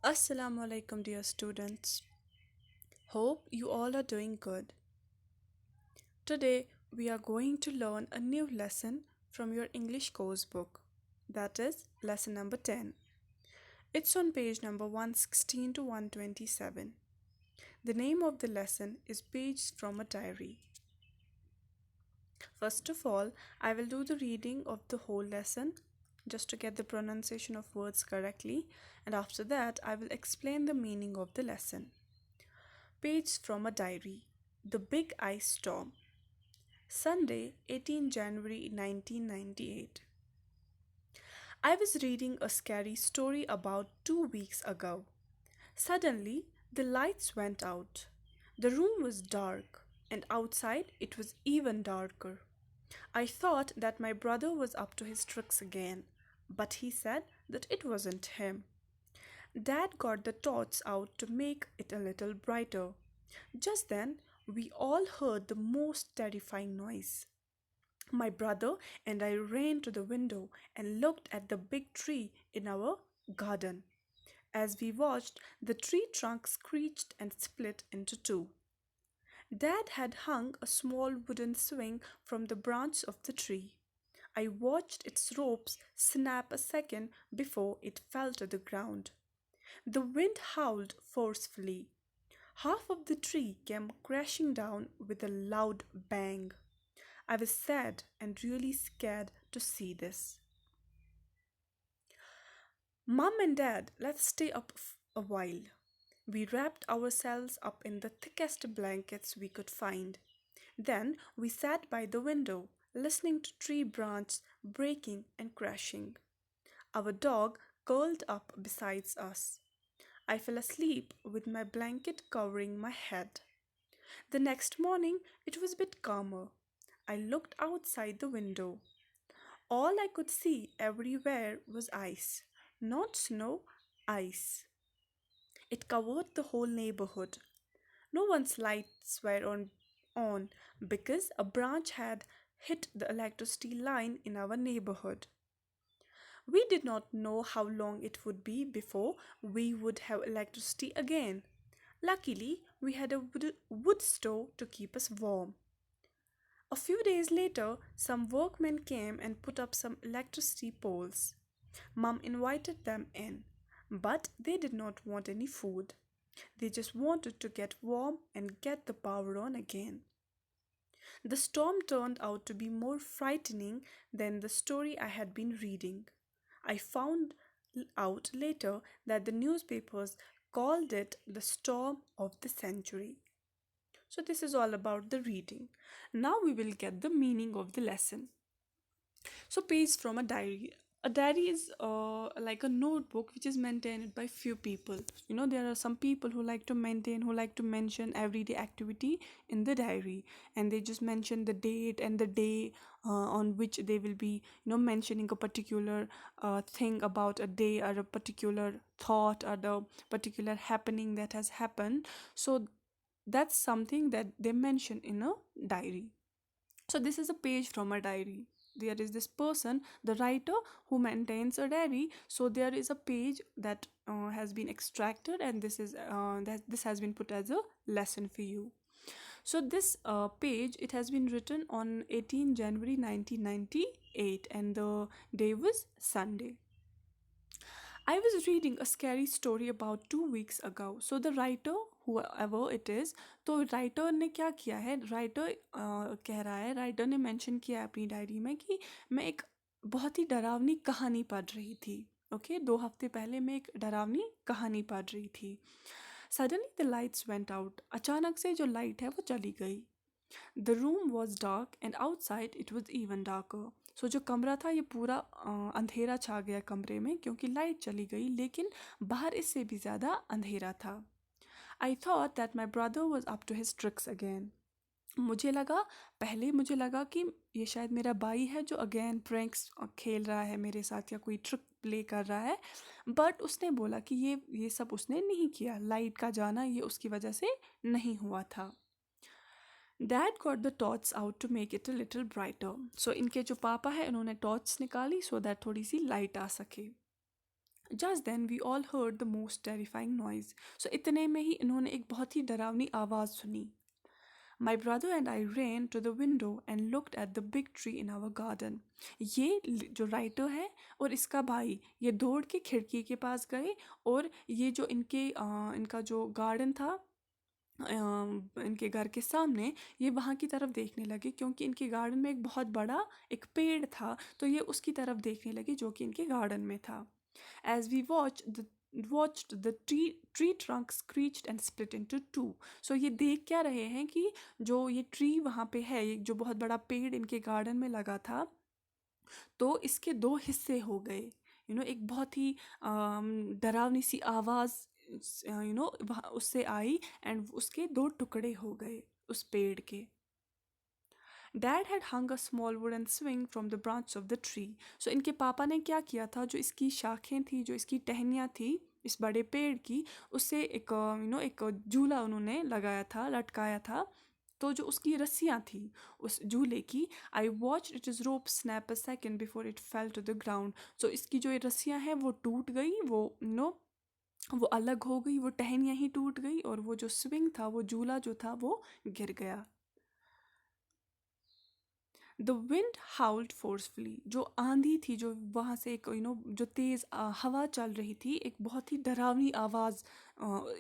Assalamu alaikum, dear students. Hope you all are doing good. Today, we are going to learn a new lesson from your English course book. That is lesson number 10. It's on page number 116 to 127. The name of the lesson is Pages from a Diary. First of all, I will do the reading of the whole lesson just to get the pronunciation of words correctly, and after that, I will explain the meaning of the lesson. Page from a Diary. The Big Ice Storm. Sunday, 18 January 1998. I was reading a scary story about 2 weeks ago. Suddenly, the lights went out. The room was dark, and outside it was even darker. I thought that my brother was up to his tricks again, but he said that it wasn't him. Dad got the torch out to make it a little brighter. Just then, we all heard the most terrifying noise. My brother and I ran to the window and looked at the big tree in our garden. As we watched, the tree trunk screeched and split into two. Dad had hung a small wooden swing from the branch of the tree. I watched its ropes snap a second before it fell to the ground. The wind howled forcefully. Half of the tree came crashing down with a loud bang. I was sad and really scared to see this. Mum and Dad, let's stay up a while. We wrapped ourselves up in the thickest blankets we could find. Then we sat by the window, listening to tree branches breaking and crashing. Our dog curled up beside us. I fell asleep with my blanket covering my head. The next morning it was a bit calmer. I looked outside the window. All I could see everywhere was ice. Not snow, ice. It covered the whole neighborhood. No one's lights were on because a branch had hit the electricity line in our neighborhood. We did not know how long it would be before we would have electricity again. Luckily, we had a wood stove to keep us warm. A few days later, some workmen came and put up some electricity poles. Mum invited them in, but they did not want any food. They just wanted to get warm and get the power on again. The storm turned out to be more frightening than the story I had been reading. I found out later that the newspapers called it the storm of the century. So, this is all about the reading. Now, we will get the meaning of the lesson. So, page from a diary. A diary is like a notebook which is maintained by few people. There are some people who like to maintain, who like to mention everyday activity in the diary, and they just mention the date and the day on which they will be, mentioning a particular thing about a day or a particular thought or the particular happening that has happened. So, that's something that they mention in a diary. So this is a page from a diary. There is this person, the writer, who maintains a diary. So there is a page that has been extracted, and this has been put as a lesson for you. So this page, it has been written on 18 January 1998, and the day was Sunday. I was reading a scary story about 2 weeks ago. So the writer, whoever it is, तो writer ने क्या किया है, writer कह रहा है, writer ने mention किया है अपनी डायरी में कि मैं एक बहुत ही डरावनी कहानी पढ़ रही थी. ओके 2 हफ्ते पहले मैं एक डरावनी कहानी पढ़ रही थी. Suddenly the lights went out. अचानक से जो लाइट है वो चली गई. The room was dark and outside it was even darker. So जो कमरा था ये पूरा अंधेरा छा गया कमरे में क्योंकि लाइट चली गई, लेकिन बाहर इससे भी ज़्यादा अंधेरा था. I thought that my brother was up to his tricks again. पहले मुझे लगा कि ये शायद मेरा भाई है जो अगेन प्रैंक्स खेल रहा है मेरे साथ या कोई ट्रिक प्ले कर रहा है. बट उसने बोला कि ये सब उसने नहीं किया. लाइट का जाना ये उसकी वजह से नहीं हुआ था. Dad got the torch out to make it a little brighter. So इनके जो पापा है इन्होंने टॉर्च निकाली सो दैट थोड़ी सी लाइट आ सके. Just then we all heard the most terrifying noise. So इतने में ही इन्होंने एक बहुत ही डरावनी आवाज़ सुनी। My brother and I ran to the window and looked at the big tree in our garden. ये जो राइटर है और इसका भाई ये दौड़ के खिड़की के पास गए और ये जो इनका जो गार्डन था इनके घर के सामने, ये वहाँ की तरफ देखने लगे क्योंकि इनके गार्डन में एक बहुत बड़ा एक पेड़ था, तो ये उसकी तरफ देखने लगे जो कि इनके गार्डन में था। As we watched the tree trunk screeched and split into two. So ये देख क्या रहे हैं कि जो ये ट्री वहाँ पे है, एक जो बहुत बड़ा पेड़ इनके गार्डन में लगा था, तो इसके दो हिस्से हो गए। एक बहुत ही डरावनी सी आवाज़ वहाँ उससे आई एंड उसके दो टुकड़े हो गए उस पेड़ के। Dad had hung a small wooden swing from the branch of the tree. So इनके पापा ने क्या किया था, जो इसकी शाखें थी, जो इसकी टहनियाँ थी इस बड़े पेड़ की, उससे एक एक झूला उन्होंने लगाया था, लटकाया था। तो जो उसकी रस्सियाँ थी उस झूले की, I watch it is rope snap a second before it fell to the ground. So इसकी जो ये रस्सियाँ हैं वो टूट गई, वो अलग हो गई, वो टहनियाँ ही टूट गई और वो जो स्विंग था, वो झूला जो था वो गिर गया। The wind howled forcefully. जो आंधी थी, जो वहाँ से एक जो तेज़ हवा चल रही थी, एक बहुत ही डरावनी आवाज़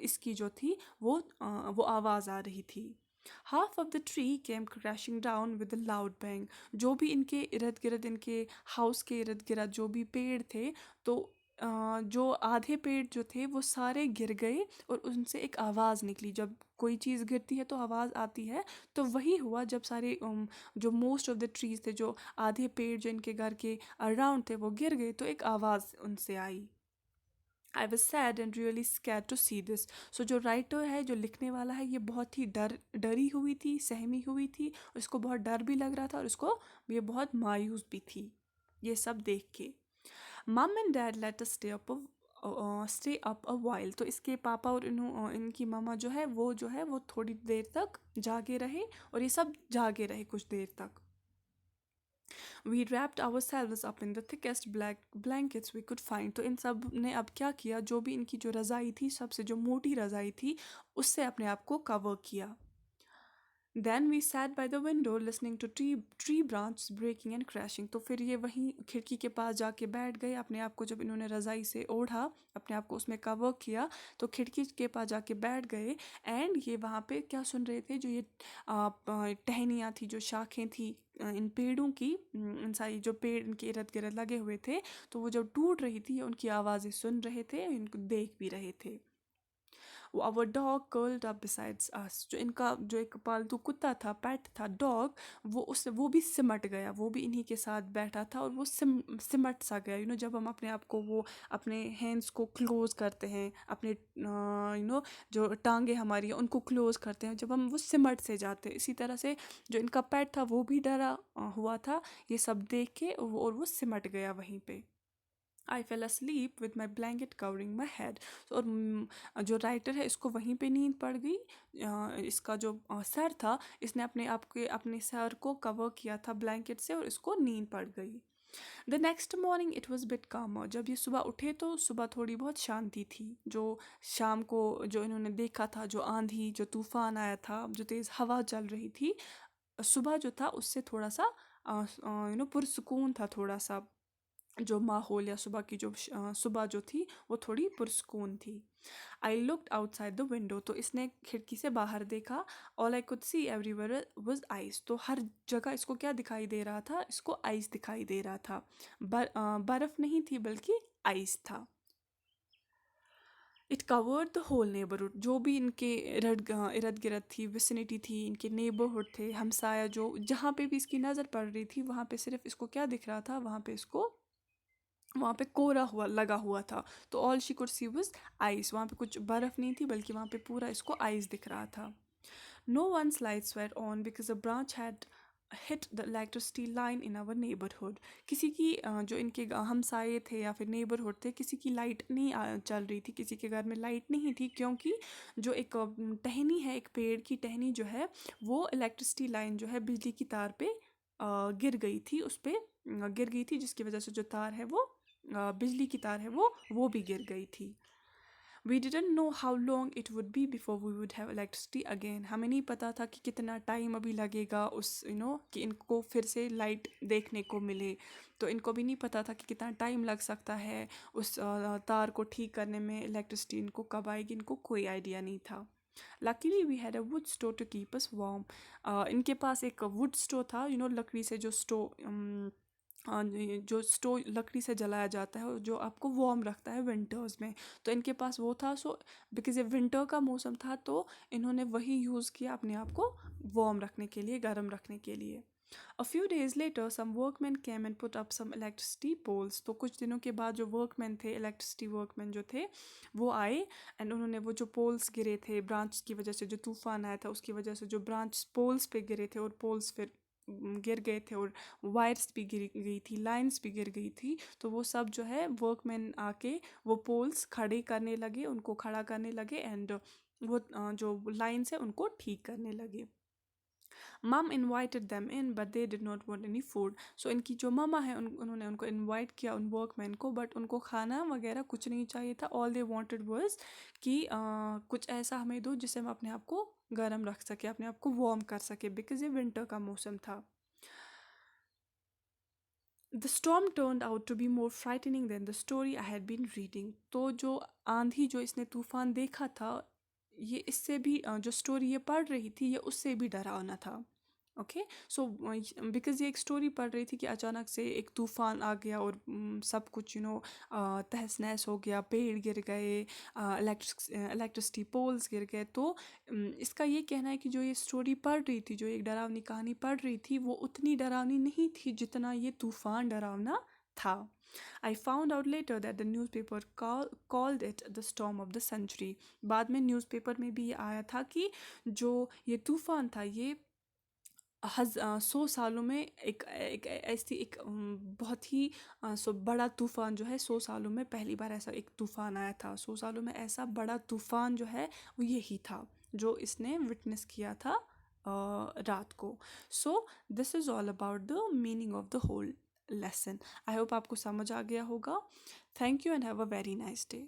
इसकी जो थी वो आवाज़ आ रही थी। Half of the tree came crashing down with a loud bang. जो भी इनके इर्द गिर्द, इनके हाउस के इर्द गिर्द जो भी पेड़ थे, तो जो आधे पेड़ जो थे वो सारे गिर गए और उनसे एक आवाज़ निकली। जब कोई चीज़ गिरती है तो आवाज़ आती है, तो वही हुआ जब सारे जो मोस्ट ऑफ द ट्रीज थे, जो आधे पेड़ जो इनके घर के अराउंड थे, वो गिर गए, तो एक आवाज़ उनसे आई। I was sad and really scared to see this. So जो राइटर है, जो लिखने वाला है, ये बहुत ही डरी हुई थी, सहमी हुई थी, और इसको बहुत डर भी लग रहा था और इसको ये बहुत मायूस भी थी ये सब देख के। मम and dad let us stay up a while. तो इसके पापा और इनकी मामा जो है वो थोड़ी देर तक जागे रहे और ये सब जागे रहे कुछ देर तक। We wrapped ourselves up in the thickest black blankets we could find. तो इन सब ने अब क्या किया, जो भी इनकी जो रज़ाई थी, सबसे जो मोटी रज़ाई थी, उससे अपने आप को कवर किया। Then we sat by the window listening to tree branch breaking and crashing. तो फिर ये वहीं खिड़की के पास जाके बैठ गए, अपने आप को जब इन्होंने रज़ाई से ओढ़ा, अपने आप को उसमें कवर किया, तो खिड़की के पास जाके बैठ गए। एंड ये वहाँ पे क्या सुन रहे थे, जो ये टहनियाँ थी, जो शाखें थी इन पेड़ों की, इन सारी जो पेड़ इनके इर्द गिर्द लगे हुए थे, तो वो जब टूट रही थी, उनकी आवाज़ें सुन रहे थे, इनको देख भी रहे थे। Our dog curled up besides us. जो इनका जो एक पालतू कुत्ता था, पेट था, डॉग, वो भी सिमट गया, वो भी इन्हीं के साथ बैठा था और वो सिमट सा गया। जब हम अपने आप को वो अपने हैंड्स को क्लोज करते हैं, अपने जो टांगे हमारी हैं उनको क्लोज करते हैं, जब हम वो सिमट से जाते हैं, इसी तरह से जो इनका पेट था वो भी डरा हुआ था ये सब देख के, और वो सिमट गया वहीं पे। आई fail asleep with my blanket covering my head। और जो राइटर है, इसको वहीं पे नींद पड़ गई। इसका जो सर था, इसने अपने सर को कवर किया था ब्लैंकेट से और इसको नींद पड़ गई। The next morning it was bit कामर। जब ये सुबह उठे तो सुबह थोड़ी बहुत शांति थी। जो शाम को जो इन्होंने देखा था, जो आंधी, जो तूफान आया था, जो तेज़ हवा चल रही थी, सुबह जो था उससे थोड़ा सा पुरसुकून था, थोड़ा सा जो माहौल या सुबह की जो सुबह जो थी वो थोड़ी पुरस्कून थी। I looked outside the window. तो इसने खिड़की से बाहर देखा। All I could see everywhere was ice. तो हर जगह इसको क्या दिखाई दे रहा था, इसको आइस दिखाई दे रहा था। बर्फ़ नहीं थी बल्कि आइस था। It covered the whole neighbourhood. जो भी इनके इर्द गिर्द थी, विसिनिटी थी, इनके नेबरहुड थे, हमसाया, जो जहाँ पे भी इसकी नज़र पड़ रही थी, वहाँ पे सिर्फ इसको क्या दिख रहा था, वहाँ पे कोहरा हुआ लगा हुआ था। तो all she could she was ice. वहाँ पे कुछ बर्फ़ नहीं थी बल्कि वहाँ पे पूरा इसको आइस दिख रहा था। No one's lights were on because a branch had hit the electricity line in our neighbourhood. किसी की जो इनके हमसाए थे या फिर नेबरहुड थे, किसी की लाइट नहीं चल रही थी, किसी के घर में लाइट नहीं थी, क्योंकि जो एक टहनी है, एक पेड़ की टहनी जो है, वो इलेक्ट्रिसिटी लाइन जो है बिजली की तार पे गिर गई थी, उस पर गिर गई थी, जिसकी वजह से जो तार है वो बिजली की तार है वो भी गिर गई थी। We didn't know how long it would be before we would have electricity again. हमें नहीं पता था कि कितना टाइम अभी लगेगा उस कि इनको फिर से लाइट देखने को मिले। तो इनको भी नहीं पता था कि कितना टाइम लग सकता है उस तार को ठीक करने में, इलेक्ट्रिसिटी इनको कब आएगी, इनको कोई आइडिया नहीं था। Luckily we had a wood stove to keep us warm. इनके पास एक वुड स्टोव था, लकड़ी से जो स्टोव, जो स्टोव लकड़ी से जलाया जाता है जो आपको वार्म रखता है विंटर्स में। तो इनके पास वो था। सो बिकॉज ये विंटर का मौसम था तो इन्होंने वही यूज़ किया अपने आप को वार्म रखने के लिए, गर्म रखने के लिए। A few days later, some workmen came and put up some electricity poles. तो कुछ दिनों के बाद जो वर्कमैन थे, इलेक्ट्रिसिटी वर्कमैन जो थे, वो आए एंड उन्होंने वो जो पोल्स गिरे थे ब्रांच की वजह से, जो तूफान आया था उसकी वजह से जो ब्रांच पोल्स पे गिरे थे और पोल्स फिर गिर गए थे और वायर्स भी गिर गई थी, लाइंस भी गिर गई थी। तो वो सब जो है वर्कमैन आके वो पोल्स खड़े करने लगे, उनको खड़ा करने लगे एंड वो जो लाइन्स है उनको ठीक करने लगे। Mom invited them in but they did not want any food. So इनकी जो ममा है उन्होंने उनको इनवाइट किया उन वर्कमैन को, बट उनको खाना वगैरह कुछ नहीं चाहिए था। ऑल दे वांटेड वाज कि कुछ ऐसा हमें दो जिससे हम अपने आप को गर्म रख सके, अपने आप को वार्म कर सके, बिकॉज ये विंटर का मौसम था। The storm turned out to be more frightening than the story I had been reading. तो जो आंधी, जो इसने तूफान देखा था, ये इससे भी जो स्टोरी ये पढ़ रही थी ये उससे भी डरावना था। ओके, सो बिकॉज ये एक स्टोरी पढ़ रही थी कि अचानक से एक तूफान आ गया और सब कुछ तहस नहस हो गया, पेड़ गिर गए, इलेक्ट्रिसिटी पोल्स गिर गए। तो इसका ये कहना है कि जो ये स्टोरी पढ़ रही थी, जो एक डरावनी कहानी पढ़ रही थी, वो उतनी डरावनी नहीं थी जितना ये तूफान डरावना था। I found out later that the newspaper called it the storm of the century. बाद में न्यूज़पेपर में भी ये आया था कि जो ये तूफान था ये 100 सालों में एक ऐसी एक बहुत ही बड़ा तूफान जो है, 100 सालों में पहली बार ऐसा एक तूफान आया था। 100 सालों में ऐसा बड़ा तूफान जो है वो यही था जो इसने विटनेस किया था रात को। So this is all about the meaning of the whole lesson. I hope आपको समझ आ गया होगा। Thank you and have a very nice day.